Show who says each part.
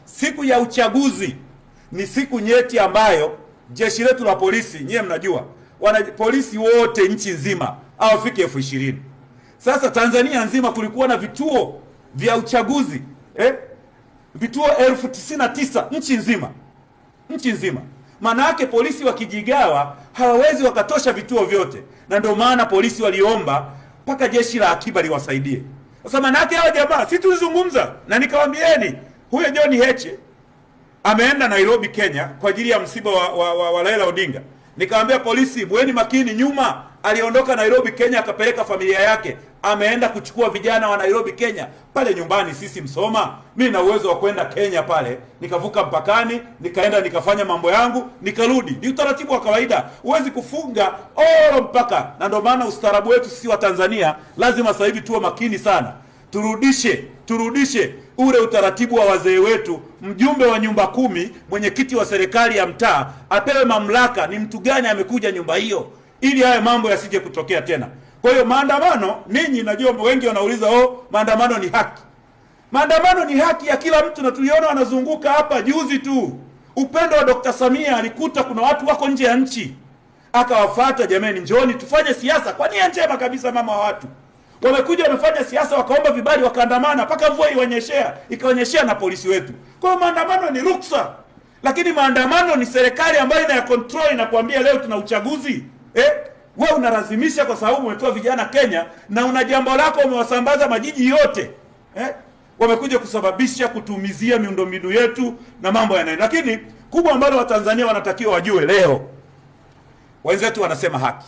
Speaker 1: siku ya uchaguzi ni siku nyeti ambayo jeshi letu la polisi, nyewe mnajua, wana polisi wote nchi nzima hawafiki 20,000. Sasa Tanzania nzima kulikuwa na vituo vya uchaguzi vituo 99,000 nchi nzima. Maana yake polisi wakijigawa hawawezi wakatosha vituo vyote, na ndio maana polisi waliomba mpaka jeshi la akiba liwasaidie. Sasa maana yake hao jamaa, si tulizungumza na nikawaambieni, huyo John Heche ameenda Nairobi Kenya kwa ajili ya msiba wa Raila Odinga. Nikamwambia polisi, bweni makini, nyuma aliondoka Nairobi Kenya akapeleka familia yake, ameenda kuchukua vijana wa Nairobi Kenya pale nyumbani. Sisi Msoma, mimi na uwezo wa kwenda Kenya pale, nikavuka mpakani, nikaenda nikafanya mambo yangu, nikarudi. Ni utaratibu wa kawaida, huwezi kufunga mpaka. Na ndio maana ustaarabu wetu sisi wa Tanzania lazima sasa hivi tuwe makini sana, turudishe ule utaratibu wa wazee wetu. Mjumbe wa nyumba 10, mwenyekiti wa serikali ya mtaa apewe mamlaka ni mtu gani amekuja nyumba hiyo, ili haya mambo yasije kutokea tena. Kwa hiyo maandamano, ninyi najua wengi wanauliza, maandamano ni haki. Maandamano ni haki ya kila mtu, na tuliona wanazunguka hapa juzi tu. Upendo wa Dr. Samia alikuta kuna watu wako nje ya nchi, akawafuata, jamani njooni tufanye siasa kwa nia njema kabisa. Mama wa watu wamekuja wamefanya siasa, wakaomba vibali, wakaandamana mpaka mvua ikawanyeshea na polisi wetu. Kwa hiyo maandamano ni ruksa, lakini maandamano ni serikali ambayo ina control, inakuambia leo tuna uchaguzi. Wewe unalazimisha kwa sababu umetoa vijana Kenya na una jambo lako umewasambaza majiji yote. Wamekuja kusababisha kutumizia miundombinu yetu na mambo yanayo. Lakini kubwa ambalo Watanzania wanatakiwa wajue leo, wenzetu wanasema haki.